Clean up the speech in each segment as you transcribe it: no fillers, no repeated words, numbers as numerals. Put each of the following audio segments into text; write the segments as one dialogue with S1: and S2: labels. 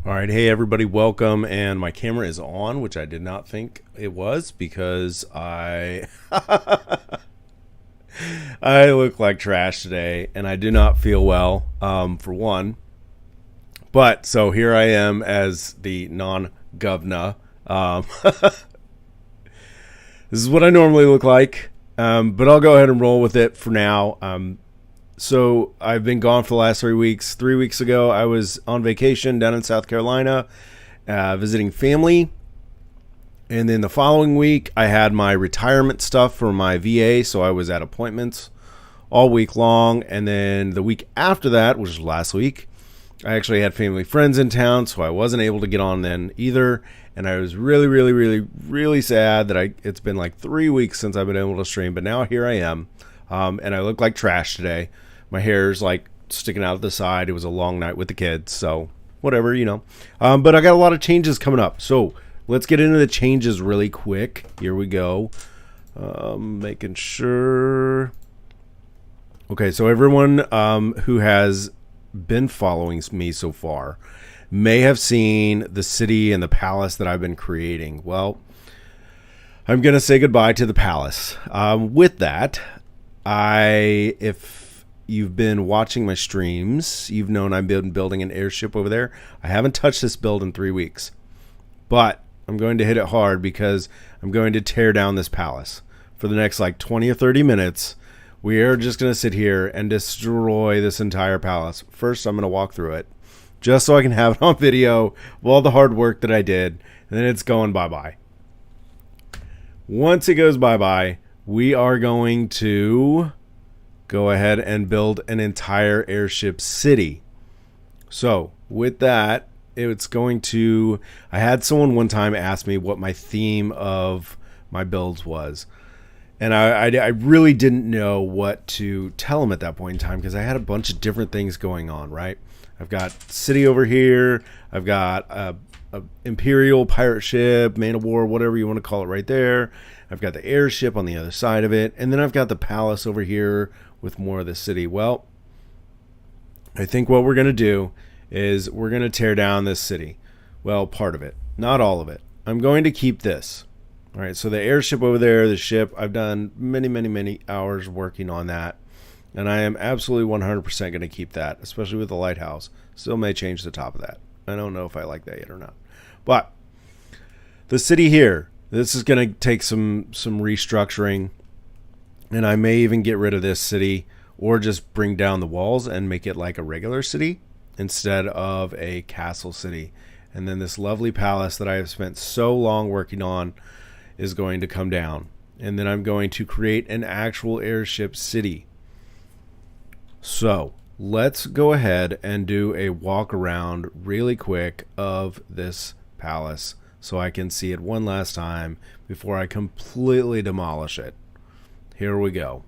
S1: All right, hey everybody, welcome. And my camera is on, which I did not think it was because I look like trash today, and I do not feel well. For one, but so here I am as the non-governor. This is what I normally look like, but I'll go ahead and roll with it for now. So I've been gone for the last 3 weeks. 3 weeks ago, I was on vacation down in South Carolina, visiting family. And then the following week, I had my retirement stuff for my VA, so I was at appointments all week long. And then the week after that, which was last week, I actually had family friends in town, so I wasn't able to get on then either. And I was really, really, really, really sad that it's been like 3 weeks since I've been able to stream, but now here I am. And I look like trash today. My hair's like sticking out of the side. It was a long night with the kids, so whatever. But I got a lot of changes coming up. So let's get into the changes really quick. Here we go. Making sure. Okay, so everyone who has been following me so far may have seen the city and the palace that I've been creating. Well, I'm going to say goodbye to the palace. With that, if you've been watching my streams, you've known I've been building an airship over there. I haven't touched this build in 3 weeks, but I'm going to hit it hard because I'm going to tear down this palace for the next like 20 or 30 minutes. We are just going to sit here and destroy this entire palace. First, I'm going to walk through it just so I can have it on video of all the hard work that I did, and then it's going bye-bye. Once it goes bye-bye, we are going to go ahead and build an entire airship city. So with that, I had someone one time ask me what my theme of my builds was. And I really didn't know what to tell them at that point in time because I had a bunch of different things going on, right? I've got city over here. I've got a Imperial pirate ship, man of war, whatever you want to call it right there. I've got the airship on the other side of it. And then I've got the palace over here with more of the city. Well, I think what we're going to do is we're going to tear down this city. Well, part of it, not all of it. I'm going to keep this. All right, so the airship over there, the ship, I've done many, many, many hours working on that. And I am absolutely 100% going to keep that, especially with the lighthouse. Still may change the top of that. I don't know if I like that yet or not. But the city here, this is going to take some restructuring. And I may even get rid of this city or just bring down the walls and make it like a regular city instead of a castle city. And then this lovely palace that I have spent so long working on is going to come down. And then I'm going to create an actual airship city. So let's go ahead and do a walk around really quick of this palace so I can see it one last time before I completely demolish it. Here we go.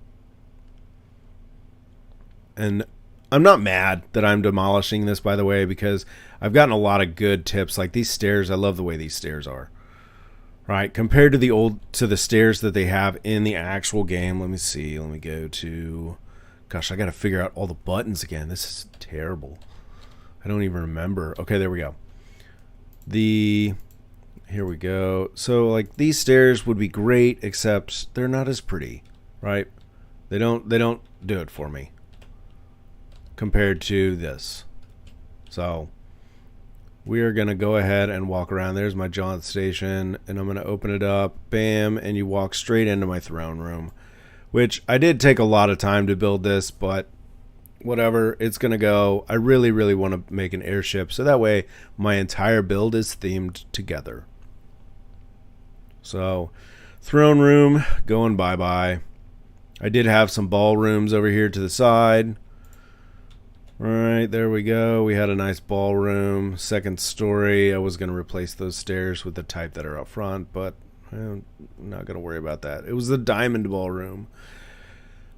S1: And I'm not mad that I'm demolishing this, by the way, because I've gotten a lot of good tips. Like these stairs, I love the way these stairs are. Right? Compared to the stairs that they have in the actual game. Let me see. Let me go to... Gosh, I got to figure out all the buttons again. This is terrible. I don't even remember. Okay, there we go. Here we go. So, like, these stairs would be great, except they're not as pretty. Right? They don't do it for me compared to this. So we are going to go ahead and walk around. There's my jaunt station, and I'm going to open it up. Bam, and you walk straight into my throne room, which I did take a lot of time to build this, but whatever, it's going to go. I really, really want to make an airship, so that way my entire build is themed together. So throne room going bye-bye. I did have some ballrooms over here to the side. All right, there we go. We had a nice ballroom. Second story. I was going to replace those stairs with the type that are up front, but I'm not going to worry about that. It was the diamond ballroom.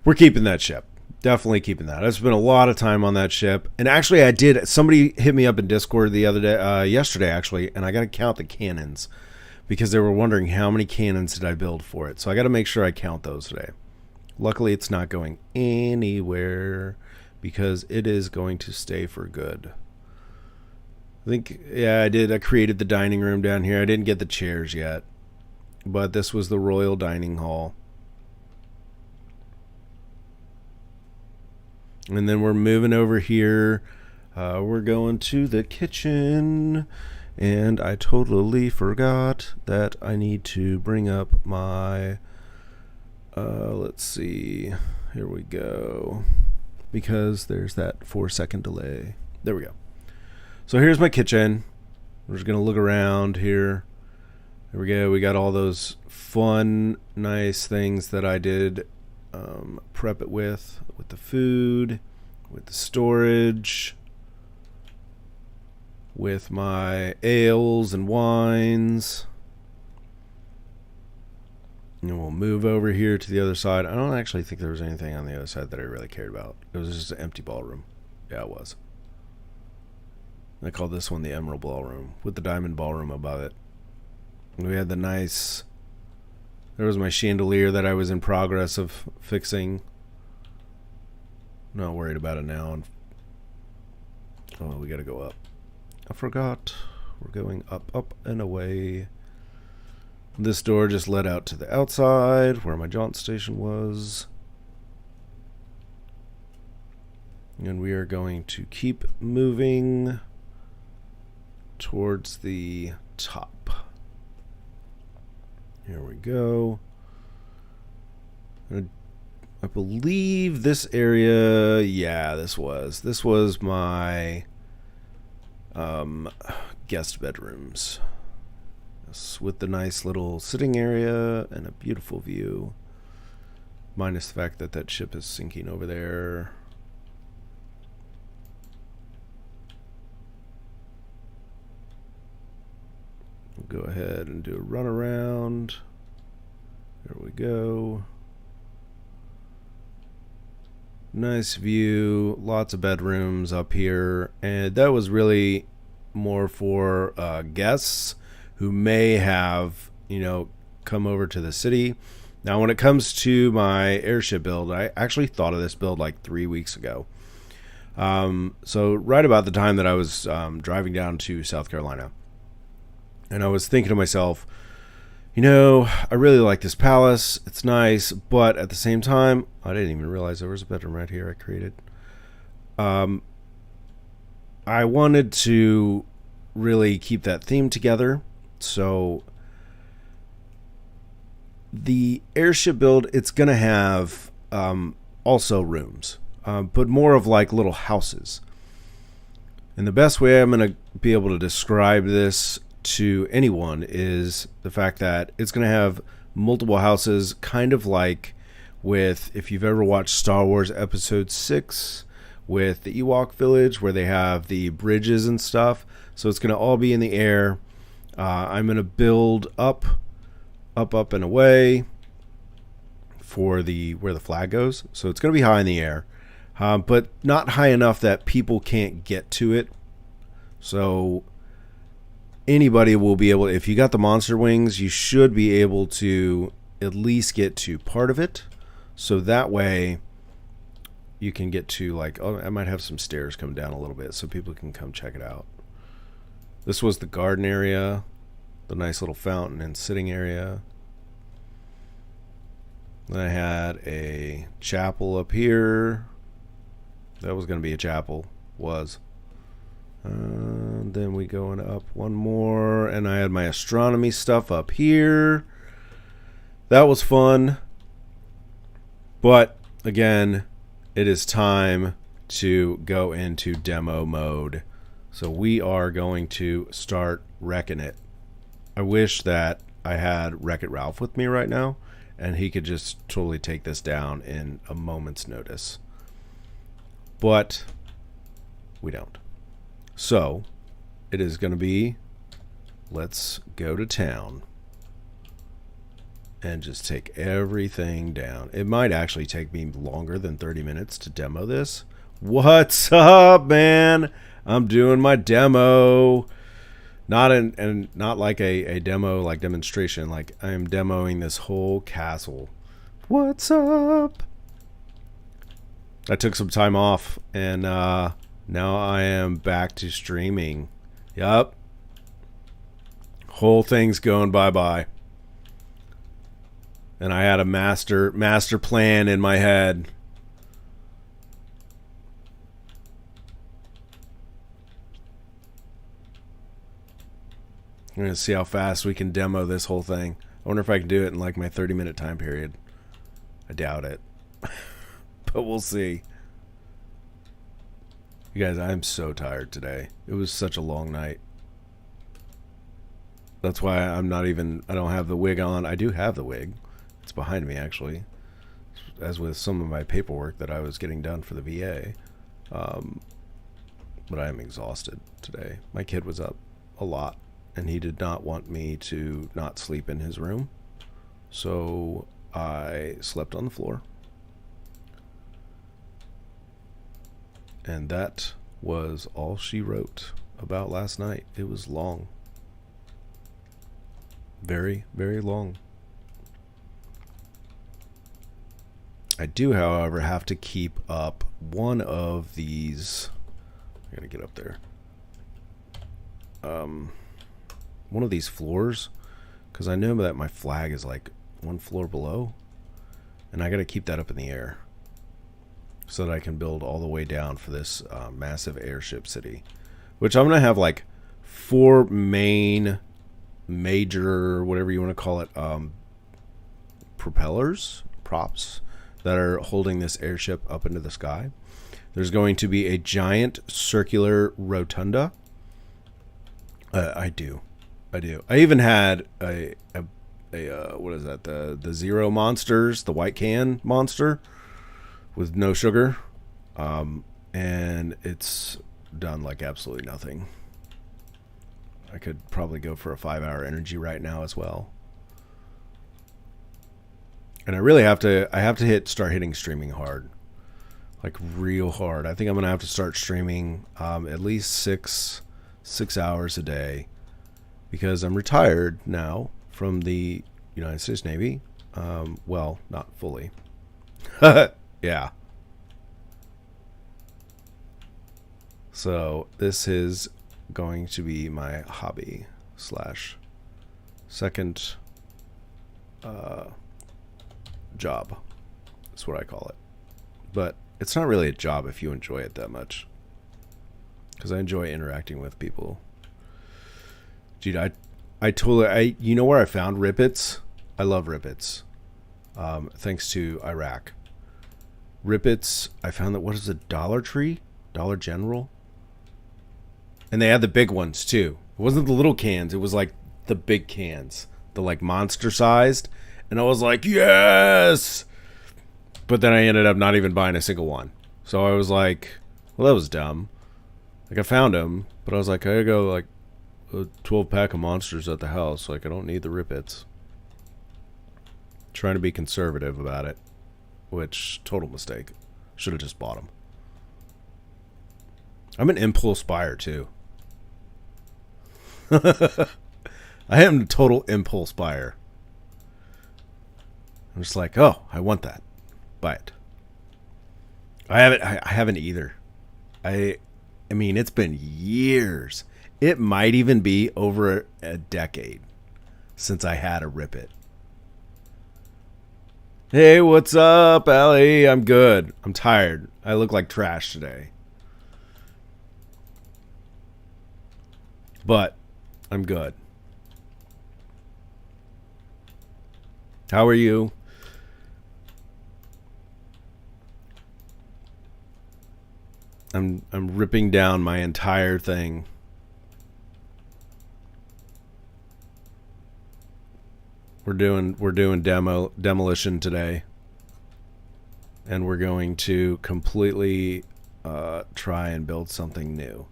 S1: We're keeping that ship. Definitely keeping that. I spent a lot of time on that ship. And actually, I did. Somebody hit me up in Discord the other day, yesterday, actually, and I got to count the cannons because they were wondering how many cannons did I build for it. So I got to make sure I count those today. Luckily, it's not going anywhere because it is going to stay for good. I think, yeah, I did. I created the dining room down here. I didn't get the chairs yet, but this was the royal dining hall. And then we're moving over here. We're going to the kitchen. And I totally forgot that I need to bring up my... let's see. Here we go. Because there's that 4-second delay. There we go. So here's my kitchen. We're just going to look around here. There we go. We got all those fun, nice things that I did prep it with the food, with the storage, with my ales and wines. And we'll move over here to the other side. I don't actually think there was anything on the other side that I really cared about. It was just an empty ballroom. Yeah, it was. I call this one the Emerald Ballroom with the Diamond Ballroom above it. And we had the nice... There was my chandelier that I was in progress of fixing. Not worried about it now. Oh, we gotta go up. I forgot. We're going up, up, and away. This door just led out to the outside where my jaunt station was. And we are going to keep moving towards the top. Here we go. I believe this area, yeah, this was my guest bedrooms. Yes, with the nice little sitting area and a beautiful view. Minus the fact that that ship is sinking over there. We'll go ahead and do a run around. There we go. Nice view, lots of bedrooms up here, and that was really more for guests who may have, come over to the city. Now, when it comes to my airship build, I actually thought of this build like 3 weeks ago. So right about the time that I was driving down to South Carolina, and I was thinking to myself, I really like this palace. It's nice, but at the same time, I didn't even realize there was a bedroom right here I created. I wanted to really keep that theme together. So the airship build, it's going to have also rooms, but more of like little houses. And the best way I'm going to be able to describe this to anyone is the fact that it's going to have multiple houses, kind of like with, if you've ever watched Star Wars Episode 6 with the Ewok Village, where they have the bridges and stuff. So it's going to all be in the air. I'm going to build up, and away for where the flag goes. So it's going to be high in the air, but not high enough that people can't get to it. So anybody will be able, if you got the monster wings, you should be able to at least get to part of it. So that way you can get to I might have some stairs come down a little bit so people can come check it out. This was the garden area, the nice little fountain and sitting area. Then I had a chapel up here. That was going to be a chapel. Then we going up one more, and I had my astronomy stuff up here. That was fun. But again, it is time to go into demo mode. So we are going to start wrecking it. I wish that I had Wreck-It Ralph with me right now, and he could just totally take this down in a moment's notice. But we don't. So it is going to be, let's go to town and just take everything down. It might actually take me longer than 30 minutes to demo this. What's up, man? I'm doing my demo. Not like a demo, like demonstration. Like I am demoing this whole castle. What's up? I took some time off, and now I am back to streaming. Yup. Whole thing's going bye-bye. And I had a master plan in my head. I'm going to see how fast we can demo this whole thing. I wonder if I can do it in like my 30-minute time period. I doubt it. But we'll see. You guys, I'm so tired today. It was such a long night. That's why I don't have the wig on. I do have the wig. It's behind me, actually. As with some of my paperwork that I was getting done for the VA. But I am exhausted today. My kid was up a lot, and he did not want me to not sleep in his room. So I slept on the floor. And that was all she wrote about last night. It was long. Very, very long. I do, however, have to keep up one of these. I gotta get up there. One of these floors, because I know that my flag is like one floor below, and I gotta keep that up in the air so that I can build all the way down for this massive airship city, which I'm gonna have like 4 major, whatever you want to call it, props that are holding this airship up into the sky. There's going to be a giant circular rotunda. I do. I even had a what is that? The Zero Monsters, the white can monster with no sugar, and it's done like absolutely nothing. I could probably go for a 5-hour energy right now as well. And I really have to start hitting streaming hard. Like real hard. I think I'm going to have to start streaming at least 6 hours a day, because I'm retired now from the United States Navy. Well, not fully. Yeah. So this is going to be my hobby / second job. That's what I call it. But it's not really a job if you enjoy it that much, because I enjoy interacting with people. Dude, you know where I found Rip Its? I love Rip Its. Thanks to Iraq. Rip Its, I found that, what is it, Dollar Tree? Dollar General? And they had the big ones too. It wasn't the little cans, it was like the big cans, the like monster sized. And I was like, yes! But then I ended up not even buying a single one. So I was like, well, that was dumb. Like, I found them, but I was like, I gotta go like a 12-pack of monsters at the house. Like, I don't need the Rip Its. Trying to be conservative about it, which, total mistake. Should have just bought them. I'm an impulse buyer too. I am a total impulse buyer. I'm just like, oh, I want that. Buy it. I haven't either. I mean, it's been years. It might even be over a decade since I had a Rip It. Hey, what's up, Allie? I'm good. I'm tired. I look like trash today. But I'm good. How are you? I'm ripping down my entire thing. We're doing demolition today. And we're going to completely try and build something new,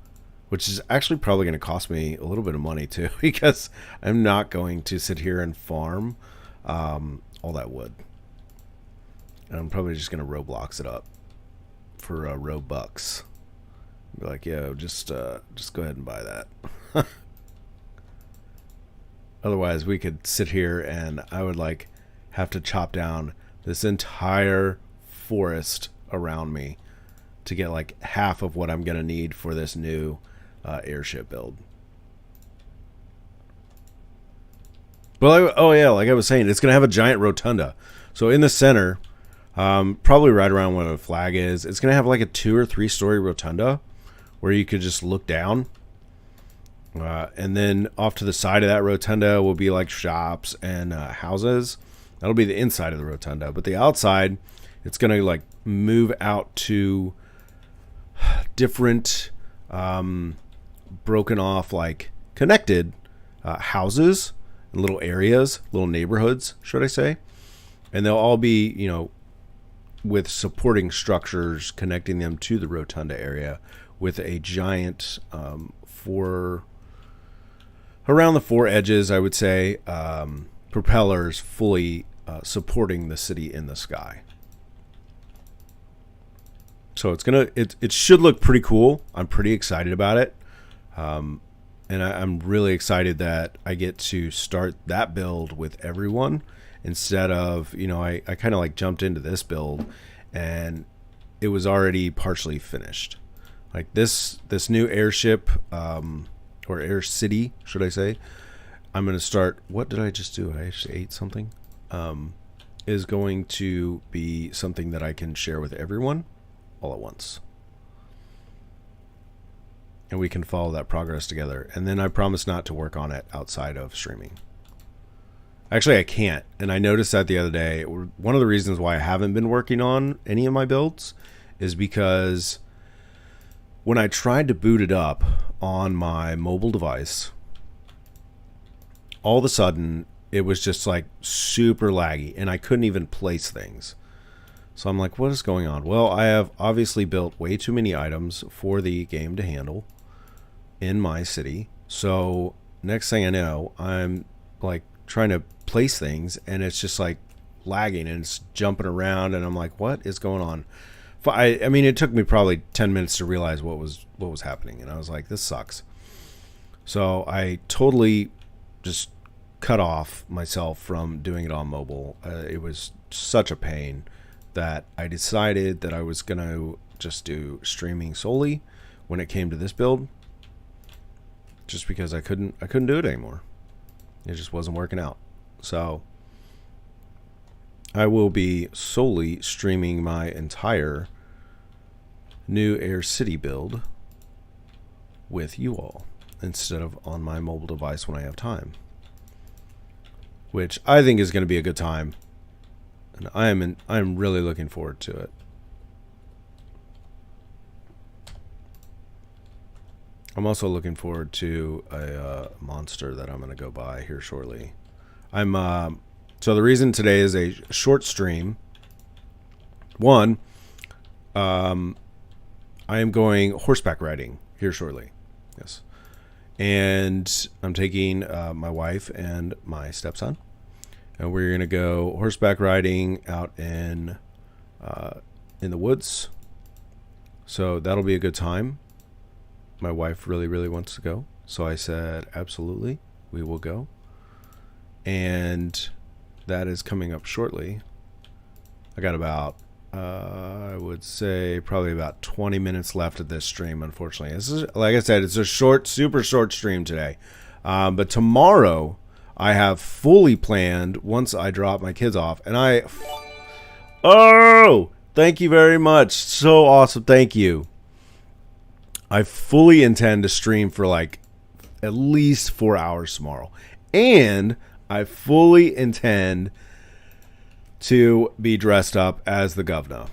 S1: which is actually probably going to cost me a little bit of money too, because I'm not going to sit here and farm all that wood. And I'm probably just going to Roblox it up for Robux. Be like, yeah, just go ahead and buy that. Otherwise, we could sit here and I would like have to chop down this entire forest around me to get like half of what I'm gonna need for this new airship build. Oh yeah, like I was saying, it's going to have a giant rotunda. So in the center, probably right around where the flag is, it's going to have like a 2 or 3 story rotunda where you could just look down. And then off to the side of that rotunda will be like shops and houses. That'll be the inside of the rotunda. But the outside, it's going to like move out to different broken off, like connected houses and little areas, little neighborhoods, should I say. And they'll all be, with supporting structures connecting them to the rotunda area with a giant around the 4 edges, I would say, propellers fully supporting the city in the sky. So it should look pretty cool. I'm pretty excited about it. And I'm really excited that I get to start that build with everyone instead of, I kind of like jumped into this build and it was already partially finished. Like this new airship, or Air City, should I say? I'm going to start. What did I just do? I actually ate something. Is going to be something that I can share with everyone all at once. And we can follow that progress together. And then I promise not to work on it outside of streaming. Actually, I can't. And I noticed that the other day. One of the reasons why I haven't been working on any of my builds is because when I tried to boot it up on my mobile device, all of a sudden it was just like super laggy and I couldn't even place things. So I'm like, what is going on? Well, I have obviously built way too many items for the game to handle in my city. So next thing I know, I'm like trying to place things and it's just like lagging and it's jumping around and I'm like, what is going on? I mean, it took me probably 10 minutes to realize what was happening, and I was like, this sucks. So I totally just cut off myself from doing it on mobile. It was such a pain that I decided that I was going to just do streaming solely when it came to this build, just because I couldn't do it anymore. It just wasn't working out. So I will be solely streaming my entire new Air City build with you all instead of on my mobile device when I have time, which I think is going to be a good time, and I'm really looking forward to it. I'm also looking forward to a monster that I'm going to go buy here shortly. So the reason today is a short stream. One, I am going horseback riding here shortly. Yes. And I'm taking my wife and my stepson. And we're going to go horseback riding out in the woods. So that'll be a good time. My wife really, really wants to go. So I said, absolutely, we will go. And that is coming up shortly. I got about, I would say, probably about 20 minutes left of this stream, unfortunately. This is, like I said, it's a short, super short stream today. But tomorrow, I have fully planned, once I drop my kids off, and oh, thank you very much. So awesome. Thank you. I fully intend to stream for like at least 4 hours tomorrow. And I fully intend to be dressed up as the governor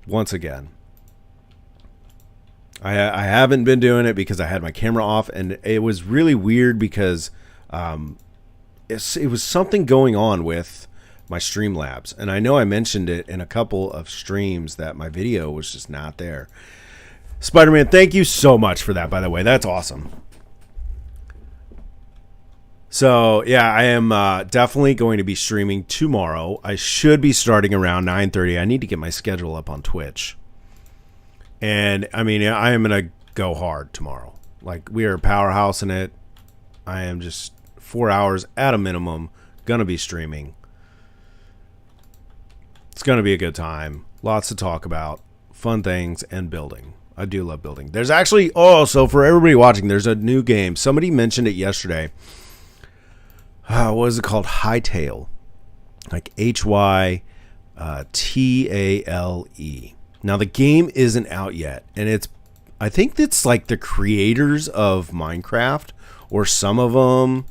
S1: once again. I haven't been doing it because I had my camera off, and it was really weird because it was something going on with my Streamlabs. And I know I mentioned it in a couple of streams that my video was just not there. Spider-Man, thank you so much for that, by the way. That's awesome. So, yeah, I am definitely going to be streaming tomorrow. I should be starting around 9:30. I need to get my schedule up on Twitch. And, I mean, I am going to go hard tomorrow. Like, we are powerhousing it. I am just 4 hours at a minimum going to be streaming. It's going to be a good time. Lots to talk about. Fun things and building. I do love building. There's actually, so for everybody watching, there's a new game. Somebody mentioned it yesterday. what is it called? Hytale, like HYTALE. Now the game isn't out yet, and I think it's like the creators of Minecraft or some of them.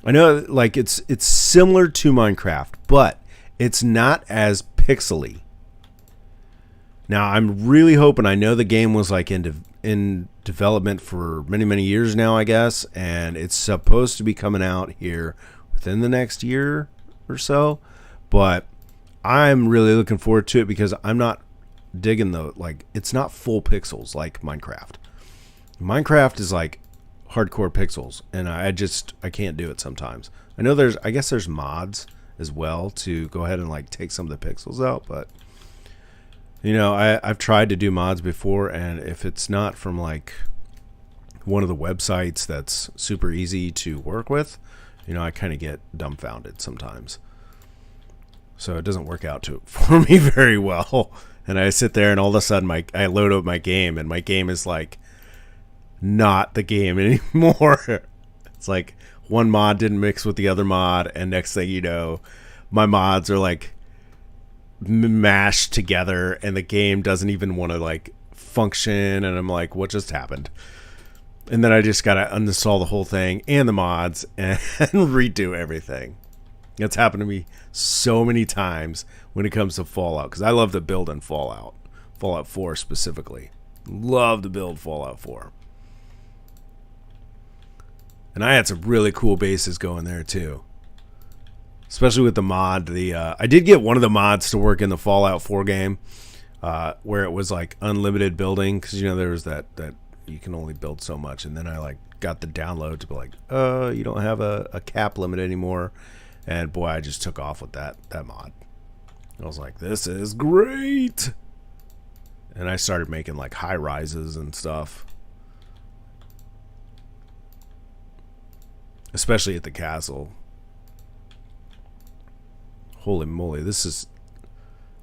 S1: I know like it's similar to Minecraft, but it's not as pixely. Now I'm really hoping. I know the game was like in development for many years now, I guess, and it's supposed to be coming out here within the next year or so. But I'm really looking forward to it because I'm not digging it's not full pixels like Minecraft. Minecraft is like hardcore pixels, and I can't do it sometimes. I guess there's mods as well to go ahead and like take some of the pixels out, but I've tried to do mods before, and if it's not from like one of the websites that's super easy to work with, I kind of get dumbfounded sometimes. So it doesn't work out for me very well. And I sit there and all of a sudden I load up my game and my game is like not the game anymore. It's like one mod didn't mix with the other mod, and next thing you know, my mods are like mashed together and the game doesn't even want to like function, and I'm like, what just happened? And then I just gotta uninstall the whole thing and the mods and redo everything. It's happened to me so many times when it comes to Fallout, because I love to build in Fallout 4 specifically. Love to build Fallout 4. And I had some really cool bases going there too, especially with the mod. I did get one of the mods to work in the Fallout 4 game, where it was like unlimited building, because there was that you can only build so much, and then I like got the download to be like, you don't have a cap limit anymore, and boy, I just took off with that mod. I was like, this is great, and I started making like high rises and stuff, especially at the castle. Holy moly, this is...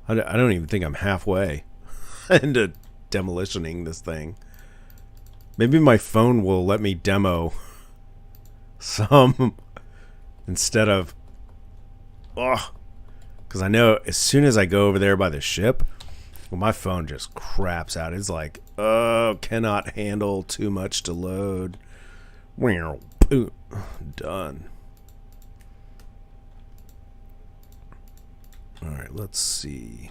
S1: I don't even think I'm halfway into demolitioning this thing. Maybe my phone will let me demo some instead of... Because I know as soon as I go over there by the ship, well, my phone just craps out. It's like, cannot handle too much to load. Done. Alright, let's see.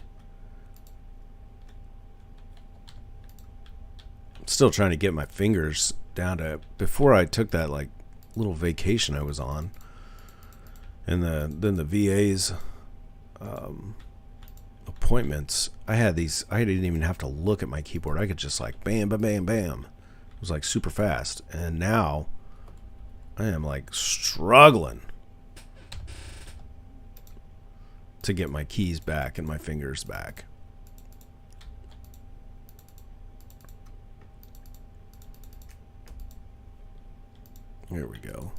S1: I'm still trying to get my fingers down to... Before I took that like little vacation I was on, and then the VA's appointments, I didn't even have to look at my keyboard. I could just like bam, bam, bam, bam. It was like super fast. And now I am like struggling to get my keys back and my fingers back. Here we go.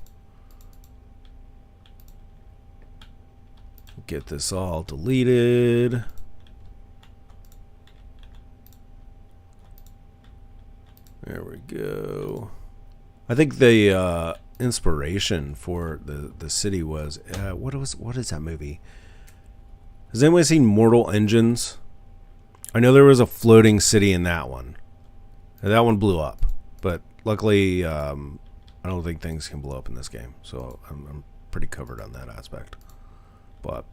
S1: Get this all deleted. There we go. I think the inspiration for the city was what is that movie? Has anyone seen Mortal Engines? I know there was a floating city in that one. And that one blew up, but luckily I don't think things can blow up in this game, so I'm pretty covered on that aspect. But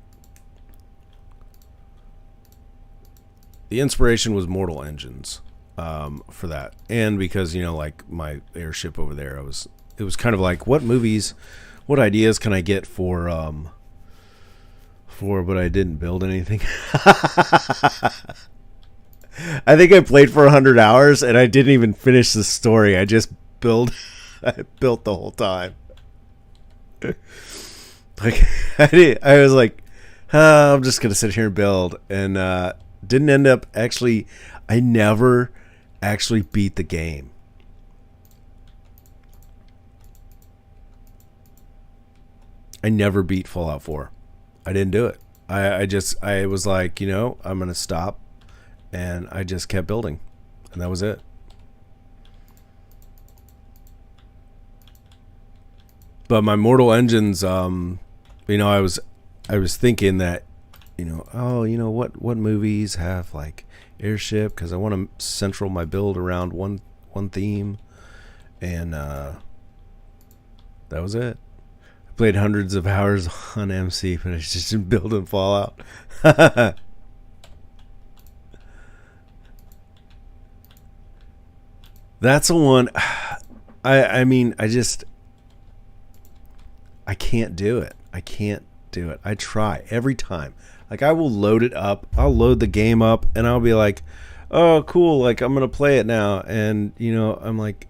S1: the inspiration was Mortal Engines for that, and because like my airship over there, it was kind of like, what ideas can I get for but I didn't build anything. I think I played for 100 hours and I didn't even finish the story. I just built the whole time. Like I was like, I'm just gonna sit here and build, and didn't end up actually. I never actually beat the game. I never beat Fallout 4. I didn't do it. I was like, I'm gonna stop, and I just kept building, and that was it. But my Mortal Engines, I was thinking that, what movies have like airship, because I want to central my build around one theme, and that was it. I played hundreds of hours on MC, but I just didn't build and Fallout. That's the one. I mean, I can't do it. I can't do it. I try every time. Like, I will load it up. I'll load the game up and I'll be like, oh, cool. Like, I'm going to play it now. And, I'm like,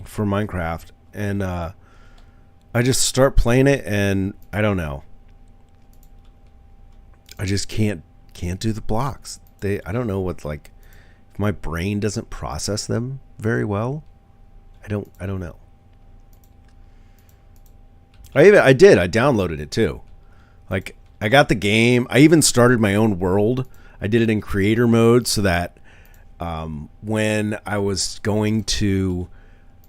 S1: for Minecraft. And I just start playing it and I don't know. I just can't do the blocks. I don't know what, like, if my brain doesn't process them very well. I don't know. I downloaded it too. Like, I got the game. I even started my own world. I did it in creator mode so that when I was going to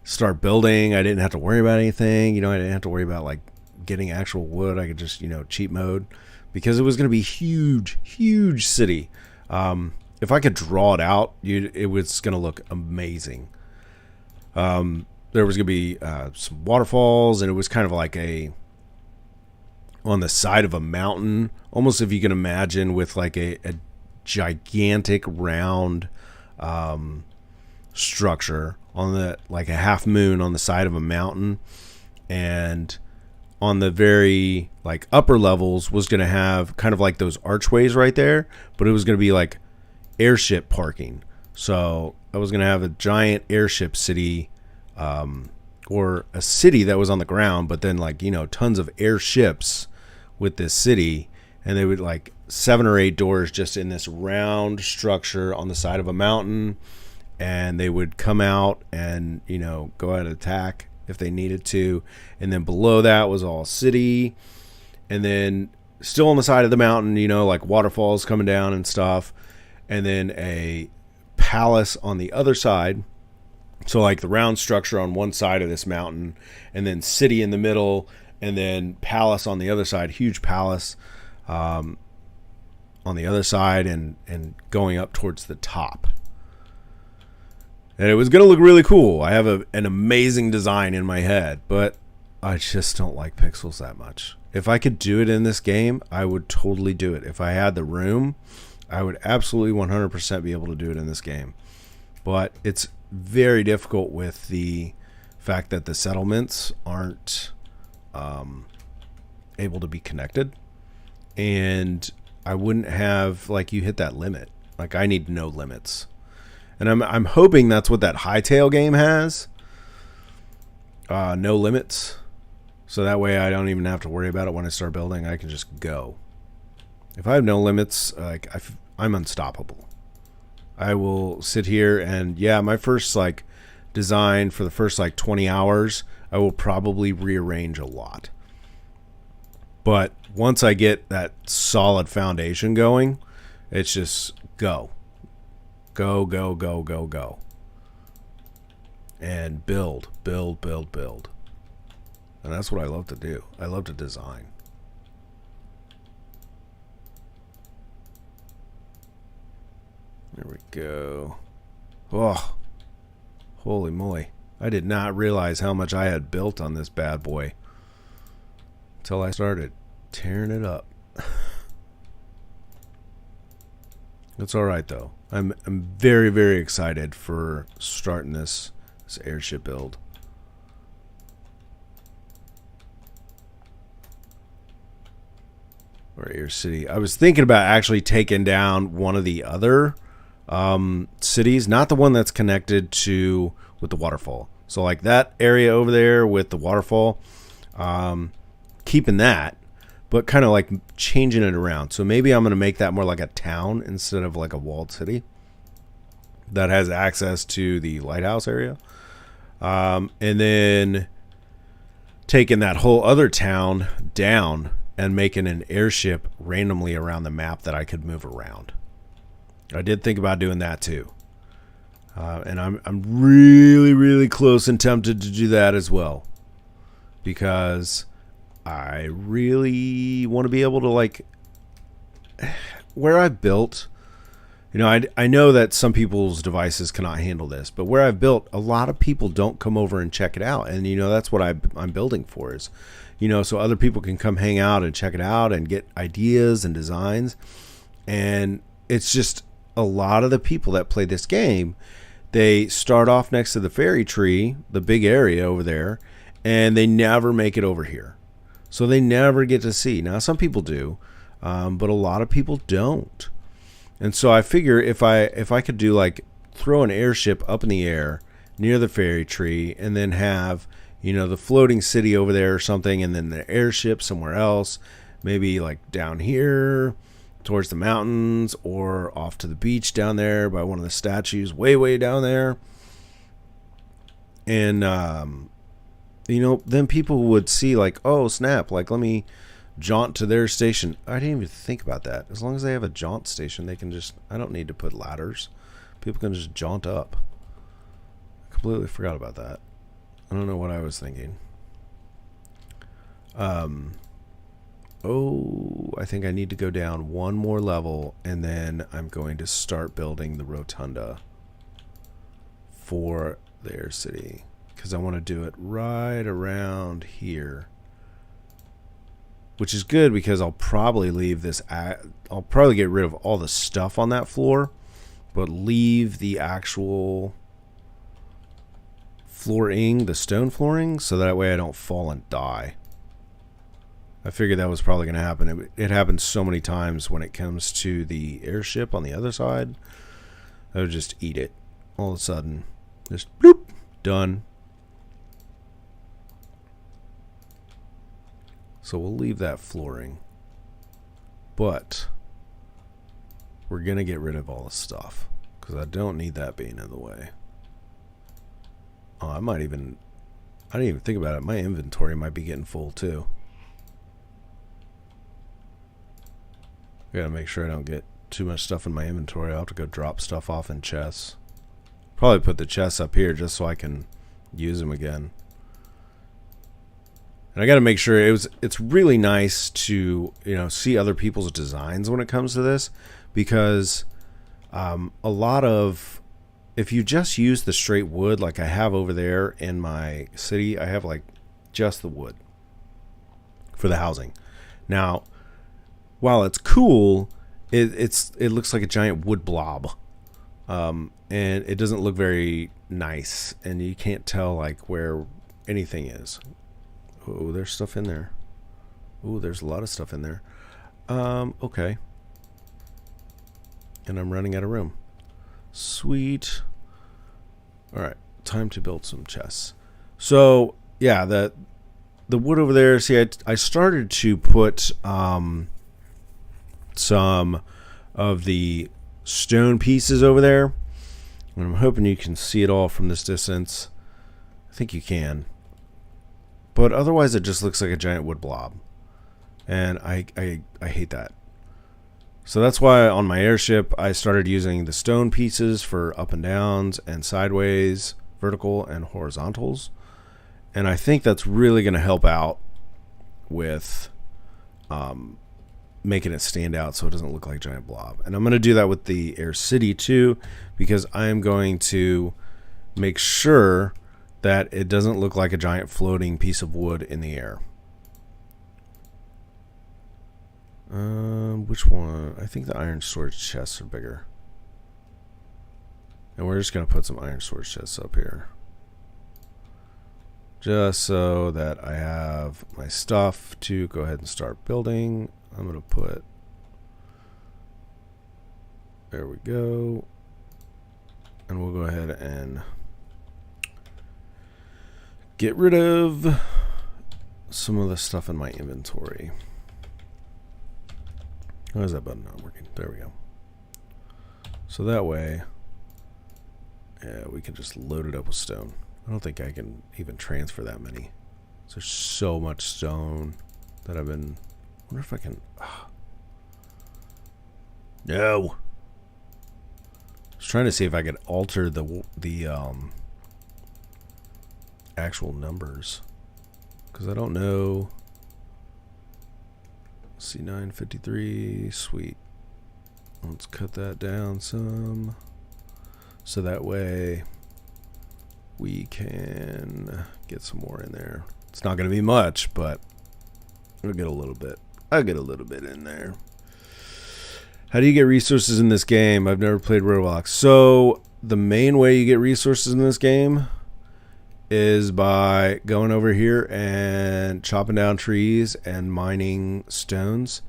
S1: start building, I didn't have to worry about anything. I didn't have to worry about like getting actual wood. I could just, cheat mode, because it was going to be huge city. If I could draw it out, it was going to look amazing. There was going to be some waterfalls, and it was kind of like on the side of a mountain, almost, if you can imagine, with like a gigantic round structure on like a half moon on the side of a mountain, and on the very like upper levels was going to have kind of like those archways right there, but it was going to be like airship parking. So I was going to have a giant airship city, or a city that was on the ground, but then like, tons of airships with this city, and they would like 7 or 8 doors just in this round structure on the side of a mountain, and they would come out and, go out and attack if they needed to. And then below that was all city, and then still on the side of the mountain, like waterfalls coming down and stuff, and then a palace on the other side. So like the round structure on one side of this mountain, and then city in the middle, and then palace on the other side, huge palace on the other side, and going up towards the top. And it was going to look really cool. I have an amazing design in my head, but I just don't like pixels that much. If I could do it in this game, I would totally do it. If I had the room, I would absolutely 100% be able to do it in this game. But it's very difficult with the fact that the settlements aren't able to be connected, and I wouldn't have, like, you hit that limit. Like, I need no limits, and I'm hoping that's what that Hightail game has, no limits, so that way I don't even have to worry about it when I start building. I can just go. If I have no limits, like, I'm unstoppable. I will sit here and, my first like design for the first like 20 hours, I will probably rearrange a lot. But once I get that solid foundation going, it's just go. Go. And build. And that's what I love to do. I love to design. There we go. Oh, holy moly. I did not realize how much I had built on this bad boy until I started tearing it up. It's all right, though. I'm very, very excited for starting this airship build. Or Air City. I was thinking about actually taking down one of the other cities, not the one that's connected to with the waterfall. So like that area over there with the waterfall, keeping that, but kind of like changing it around. So maybe I'm going to make that more like a town instead of like a walled city that has access to the lighthouse area. And then taking that whole other town down and making an airship randomly around the map that I could move around. I did think about doing that too. And I'm really, really close and tempted to do that as well. because I really want to be able to, like, where I've built, you know, I know that some people's devices cannot handle this, but where I've built, a lot of people don't come over and check it out. And, you know, that's what I'm building for is, you know, so other people can come hang out and check it out and get ideas and designs. And it's just a lot of the people that play this game, they start off next to the fairy tree, the big area over there, and they never make it over here. So they never get to see. Now, some people do, but a lot of people don't. And so I figure if I could do, like, throw an airship up in the air near the fairy tree and then have, you know, the floating city over there or something, and then the airship somewhere else, maybe like down here towards the mountains or off to the beach down there by one of the statues way down there. And, you know, then people would see, like, oh, snap, like, let me jaunt to their station. I didn't even think about that. As long as they have a jaunt station, they can just, I don't need to put ladders. People can just jaunt up. I completely forgot about that. I don't know what I was thinking. Oh, I think I need to go down one more level, and then I'm going to start building the rotunda for their city, because I want to do it right around here, which is good because I'll probably leave this I'll probably get rid of all the stuff on that floor, but leave the actual flooring, the stone flooring, so that way I don't fall and die. I figured that was probably going to happen. It happens so many times when it comes to the airship on the other side. I would just eat it all of a sudden. Just bloop, done. So we'll leave that flooring. But we're going to get rid of all the stuff, because I don't need that being in the way. Oh, I didn't even think about it. My inventory might be getting full too. I gotta make sure I don't get too much stuff in my inventory. I'll have to go drop stuff off in chests. Probably put the chests up here just so I can use them again. And I gotta make sure it's really nice to, you know, see other people's designs when it comes to this, because a lot of, if you just use the straight wood like I have over there in my city, I have like just the wood for the housing. Now, while it's cool, it looks like a giant wood blob, and it doesn't look very nice, and you can't tell like where anything is. Oh, there's stuff in there. Oh, there's a lot of stuff in there. Okay. And I'm running out of room. Sweet. All right, time to build some chests. So yeah, the wood over there. See, I started to put some of the stone pieces over there, and I'm hoping you can see it all from this distance. I think you can, but otherwise it just looks like a giant wood blob, and I hate that. So that's why on my airship I started using the stone pieces for up and downs and sideways, vertical and horizontals, and I think that's really going to help out with making it stand out so it doesn't look like a giant blob. And I'm going to do that with the Air City too, because I am going to make sure that it doesn't look like a giant floating piece of wood in the air. Which one? I think the iron storage chests are bigger. And we're just going to put some iron storage chests up here, just so that I have my stuff to go ahead and start building. I'm going to put, there we go. And we'll go ahead and get rid of some of the stuff in my inventory. Why is that button not working? There we go. So that way, yeah, we can just load it up with stone. I don't think I can even transfer that many. There's so much stone that I've been... I wonder if I can... No! I was trying to see if I could alter the actual numbers. because I don't know. C953, sweet. Let's cut that down some, so that way we can get some more in there. It's not going to be much, but I'll get a little bit. I'll get a little bit in there. How do you get resources in this game? I've never played Roblox. So the main way you get resources in this game is by going over here and chopping down trees and mining stones.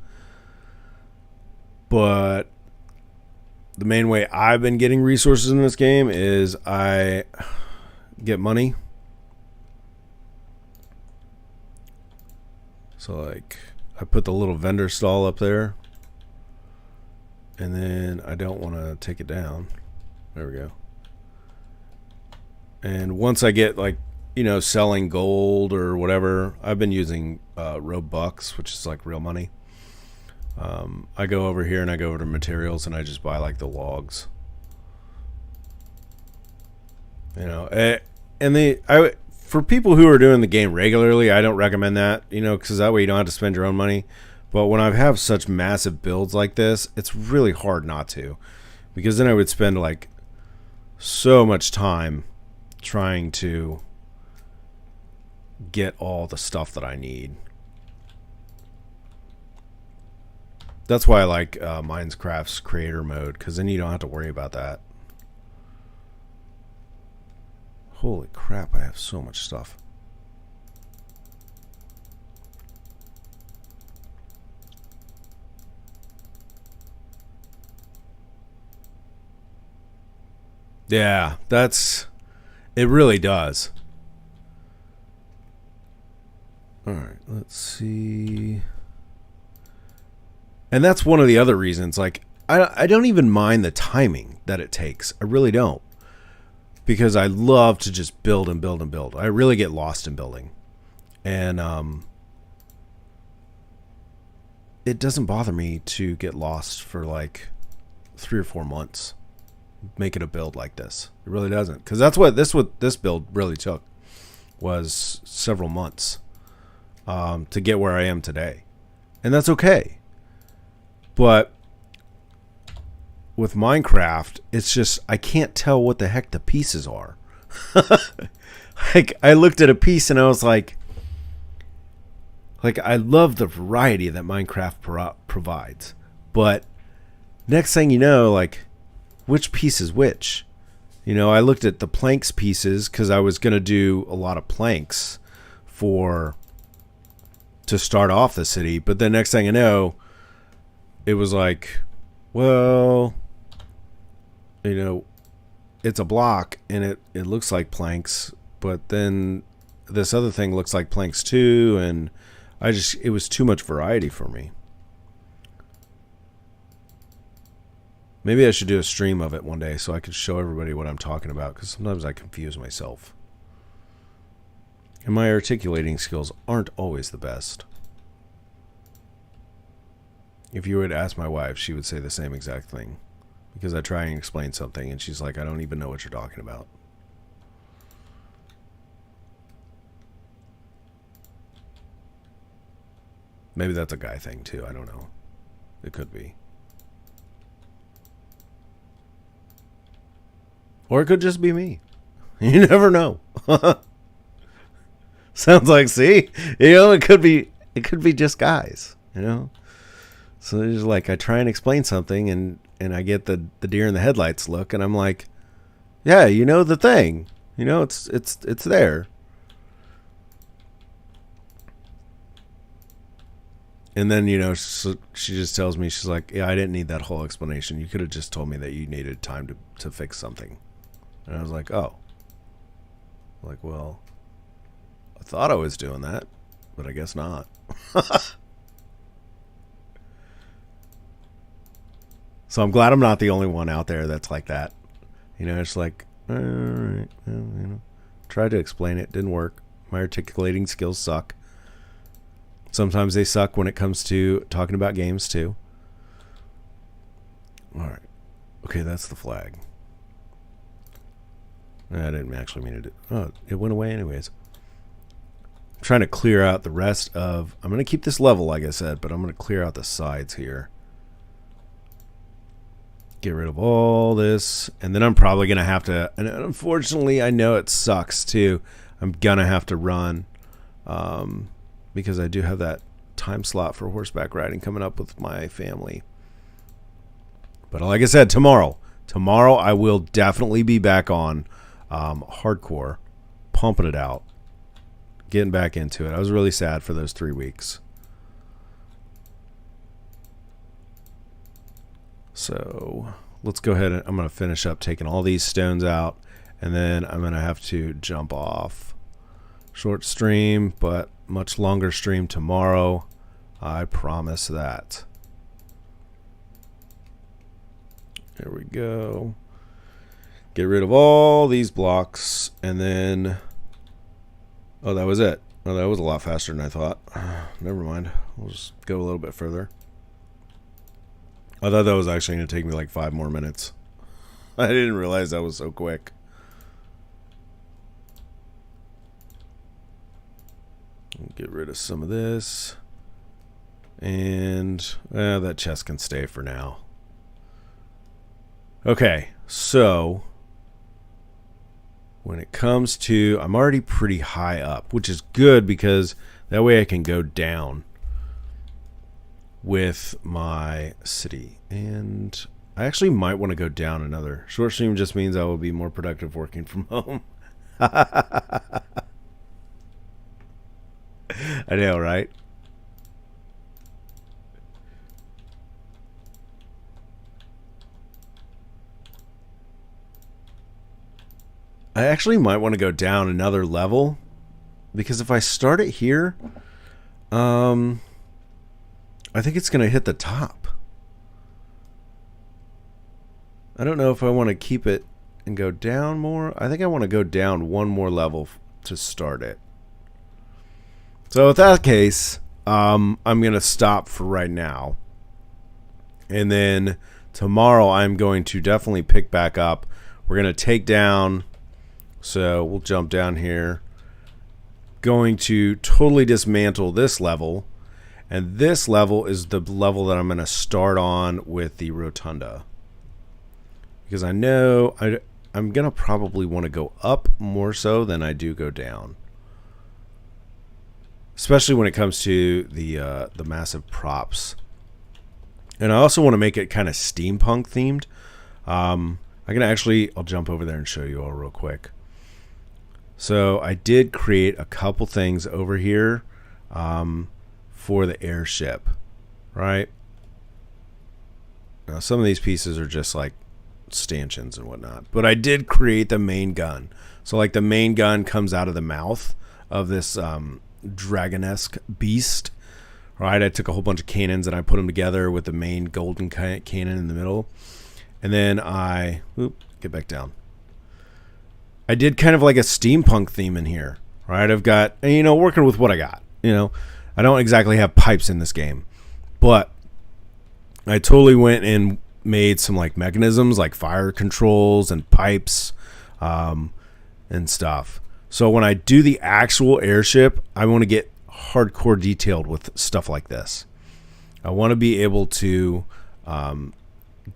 S1: But the main way I've been getting resources in this game is I get money. So like I put the little vendor stall up there, and then I don't want to take it down. There we go. And once I get like, selling gold or whatever, I've been using Robux, which is like real money. I go over here and I go over to materials and I just buy like the logs. For people who are doing the game regularly, I don't recommend that, because that way you don't have to spend your own money. But when I have such massive builds like this, it's really hard not to, because then I would spend like so much time trying to get all the stuff that I need. That's why I like Minecraft's creator mode, because then you don't have to worry about that. Holy crap, I have so much stuff. Yeah, it really does. All right, let's see. And that's one of the other reasons, like, I don't even mind the timing that it takes. I really don't. Because I love to just build and build and build. I really get lost in building. And it doesn't bother me to get lost for like 3 or 4 months making a build like this. It really doesn't. Because that's what this build really took, was several months to get where I am today. And that's okay. But with Minecraft, it's just I can't tell what the heck the pieces are. Like, I looked at a piece and I was like I love the variety that Minecraft provides, but next thing you know, like, which piece is which? I looked at the planks pieces because I was gonna do a lot of planks to start off the city, but then next thing I know, it was like, well, it's a block and it looks like planks, but then this other thing looks like planks too, and it was too much variety for me. Maybe I should do a stream of it one day so I could show everybody what I'm talking about, because sometimes I confuse myself. And my articulating skills aren't always the best. If you were to ask my wife, she would say the same exact thing. Because I try and explain something and she's like, I don't even know what you're talking about. Maybe that's a guy thing too. I don't know. It could be. Or it could just be me. You never know. Sounds like, see? It could be just guys, So it's like I try and explain something and I get the deer in the headlights look, and I'm like, yeah, the thing. It's there. And then, she just tells me, she's like, yeah, I didn't need that whole explanation. You could have just told me that you needed time to fix something. And I was like, oh. Like, well, I thought I was doing that, but I guess not. So I'm glad I'm not the only one out there that's like that. It's like, all right, well, tried to explain it, didn't work. My articulating skills suck. Sometimes they suck when it comes to talking about games too. All right. Okay, that's the flag. I didn't actually mean to do. Oh, it went away anyways. trying to clear out the rest of... I'm going to keep this level, like I said, but I'm going to clear out the sides here. Get rid of all this. And then I'm probably going to have to... And unfortunately, I know it sucks, too. I'm going to have to run. Because I do have that time slot for horseback riding coming up with my family. But like I said, tomorrow I will definitely be back on hardcore, pumping it out, getting back into it. I was really sad for those 3 weeks. So let's go ahead and I'm going to finish up taking all these stones out, and then I'm going to have to jump off. Short stream, but much longer stream tomorrow. I promise that. There we go. Get rid of all these blocks, and then... Oh, that was it. Oh, that was a lot faster than I thought. Never mind. We'll just go a little bit further. I thought that was actually going to take me like 5 more minutes. I didn't realize that was so quick. Get rid of some of this. And that chest can stay for now. Okay, so when it comes to... I'm already pretty high up, which is good because that way I can go down with my city. And I actually might want to go down another. Short stream just means I will be more productive working from home. I know, right? I actually might want to go down another level, because if I start it here, I think it's going to hit the top. I don't know if I want to keep it and go down more. I think I want to go down one more level to start it. So with that case, I'm going to stop for right now. And then tomorrow I'm going to definitely pick back up. We're going to take down... So we'll jump down here. Going to totally dismantle this level. And this level is the level that I'm going to start on with the rotunda. Because I know I'm going to probably want to go up more so than I do go down. Especially when it comes to the massive props. And I also want to make it kind of steampunk themed. I'll jump over there and show you all real quick. So I did create a couple things over here for the airship, right? Now some of these pieces are just like stanchions and whatnot, but I did create the main gun. So like the main gun comes out of the mouth of this dragonesque beast, right? I took a whole bunch of cannons and I put them together with the main golden cannon in the middle, and then get back down. I did kind of like a steampunk theme in here, right? I've got, working with what I got. I don't exactly have pipes in this game, but I totally went and made some like mechanisms like fire controls and pipes and stuff. So when I do the actual airship, I want to get hardcore detailed with stuff like this. I want to be able to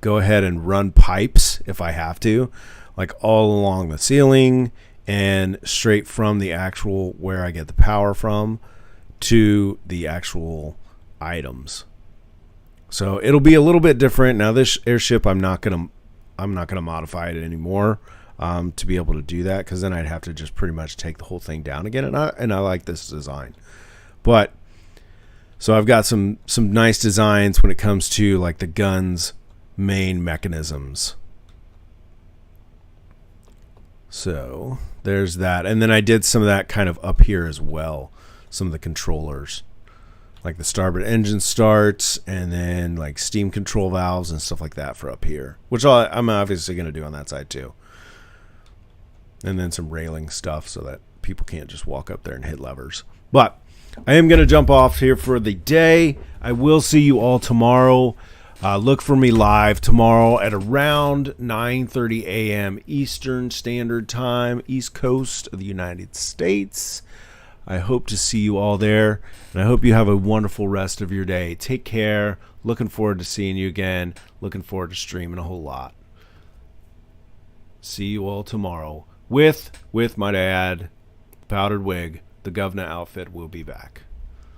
S1: go ahead and run pipes if I have to, like all along the ceiling and straight from the actual where I get the power from to the actual items. So it'll be a little bit different. Now this airship, I'm not gonna modify it anymore to be able to do that, because then I'd have to just pretty much take the whole thing down again. And I like this design, but so I've got some nice designs when it comes to like the gun's main mechanisms. So there's that. And then I did some of that kind of up here as well. Some of the controllers, like the starboard engine starts, and then like steam control valves and stuff like that for up here, which I'm obviously going to do on that side too. And then some railing stuff so that people can't just walk up there and hit levers. But I am going to jump off here for the day. I will see you all tomorrow. Look for me live tomorrow at around 9:30 a.m. Eastern Standard Time, East Coast of the United States. I hope to see you all there, and I hope you have a wonderful rest of your day. Take care. Looking forward to seeing you again. Looking forward to streaming a whole lot. See you all tomorrow with my dad, Powdered Wig. The Governor outfit will be back.